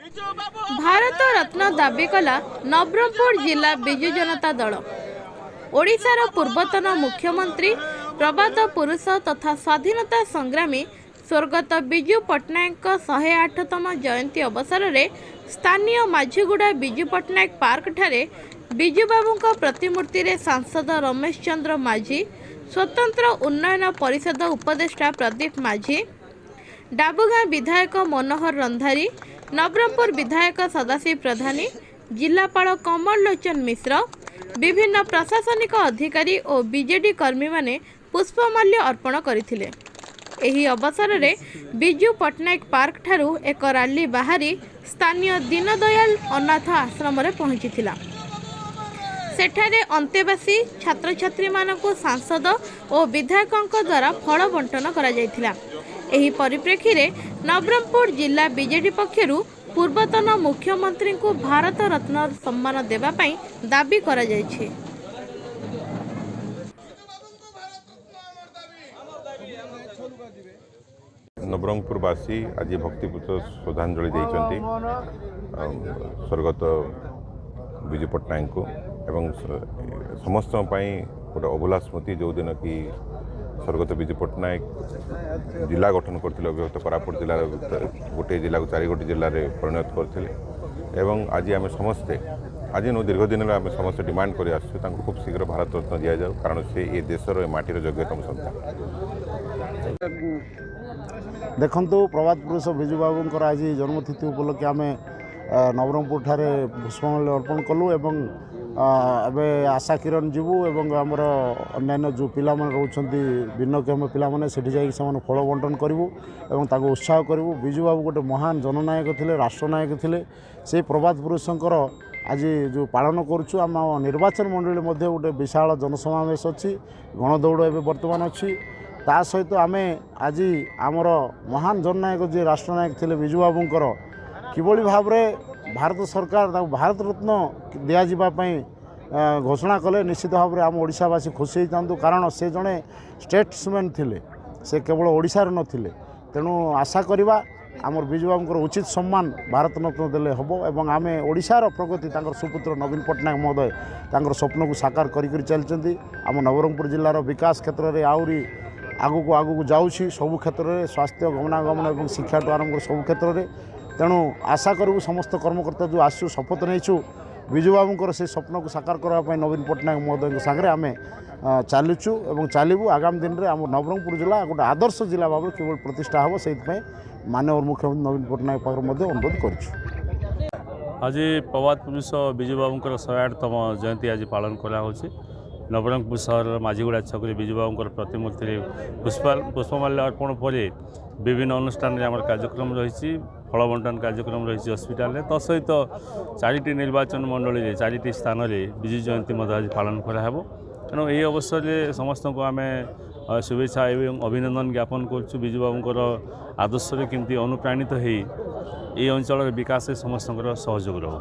भारत रत्न दाबी कला नवरंगपुर जिला बिजु जनता दल। ओडिशार पूर्वतन मुख्यमंत्री प्रबाद पुरुष तथा स्वाधीनता संग्रामी स्वर्गत बिजु पट्टनायक 108तम जयंती अवसर में स्थानीय माझीगुड़ा बिजु पट्टनायक पार्क ठारे बिजुबाबू प्रतिमूर्ति रे सांसद रमेश चंद्र माझी, स्वतंत्र उन्नयन परिषद उपदेष्टा प्रदीप माझी, डाबुगां विधायक मनोहर रंधारी, नवरंगपुर विधायक सदाशिव प्रधानी, जिलापाल कमल लोचन मिश्र, विभिन्न प्रशासनिक अधिकारी और बीजेडी कर्मी माने पुष्पमाल्य अर्पण करथिले। एही अवसर में बिजु पट्टनायक पार्क ठारू एक रैली बाहरी स्थानीय दीनदयाल अनाथ आश्रम रे पहुंचीथिला। सेठारे अंतेवासी छात्र छात्री मानकु सांसद और विधायकों द्वारा फल बंटन करा जायथिला। एही परिप्रेक्षी रे नवरंगपुर जिला बीजेडी पक्षरु पूर्वतन मुख्यमंत्री को भारत रत्न सम्मान देवा पई दाबी करा जायछि। नवरंगपुरवासी आज भक्तिपूत श्रद्धांजलि देइछन्ति स्वर्गत बिजु पट्टनायक को एवं समस्त गोटे अभुला स्मृति जो दिन कि स्वर्गत बिजु पट्टनायक जिला गठन करते अभिभक्त कोरापुट जिलार गोटे जिला को 4 गोटी जिले में परिणत करते एवं आज आम समस्ते आज दीर्घ दिन आम समस्त डिमांड कर आसुँ खूब शीघ्र भारत रत्न दि जाऊ कारण से ये देशर ए माटीर योग्यतम सन्तान। देखु प्रभात पुरुष बिजु बाबूर आज जन्मतिथि उपलक्षे आम नवरंगपुर ठारे पुष्पमाल्य अर्पण कलु एवं एबे आशा किरण जीवु एवं आमर अन्य जो पिला रोचंती भिन्नक्षम पिला माने सेठी जाई से फल बंटन करूँ एवं ताको उत्साह करूँ। बिजु बाबू गोटे महान जननायक थिले, राष्ट्रनायक थिले। से प्रभात पुरुषंकर आज जो पालन करुँ आम निर्वाचन मंडली मध्य गोटे विशाल जनसमावेश अच्छी गणदौड़ एवं बर्तमान अच्छी ता सहित आमे आज आमर महान जननायक जी राष्ट्रनायक थिले बिजु बाबूंकर किभली भाव भारत सरकार भारत रत्न दिजापी घोषणा कले निश्चित भाव में आम ओडिशावासी खुशी होता कारण से जड़े स्टेट्समैन थिले, से केवल ओडिशार नथिले। तेणु आशा करिबा आमर बिजु बाबूंकर उचित सम्मान भारत रत्न देले हबो एवं आमे ओडिशार प्रगति तांकर सुपुत्र नवीन पट्टनायक महोदय तांकर स्वप्न को साकार करी चलचंती। आम नवरंगपुर जिलार विकास क्षेत्र में आउरी आगू जाऊँगी सबु क्षेत्र में स्वास्थ्य गमनागमन और शिक्षा आरंभ कर सब क्षेत्र में। तेणु आशा करूँ समस्त कर्मकर्ता जो आसु शपथ नहीं बिजु बाबूंकर से स्वप्न को साकार करने नवीन पट्टनायक महोदय सागर आम चलुचु और चलू आगामी दिन में आम नवरंगपुर जिला गोटे आदर्श जिला भाव केवल प्रतिष्ठा हम से माननीय मुख्यमंत्री नवीन पट्टनायक पाखे अनुरोध कर। आज प्रभात पुरुष बिजु बाबूंकर 108तम जयंती आज पालन कराई। नवरंगपुर सहर माझीगुड़ा छक बिजु बाबूंकर प्रतिमूर्ति पुष्पमाल्य अर्पण पर विभिन्न अनुष्ठान में आम कार्यक्रम रही फल बंटन कार्यक्रम रही हस्पिटाल तसहित 4टी निर्वाचन मंडली 4टी स्थान में बिजु जयंती आज पालन कराब। तेणु यही अवसर में समस्त को आम शुभेच्छा एवं अभिनंदन ज्ञापन करुँ। बिजु बाबूंकर आदर्श केमती अनुप्राणित हो ये अंचल विकास समस्त सहयोग रहो।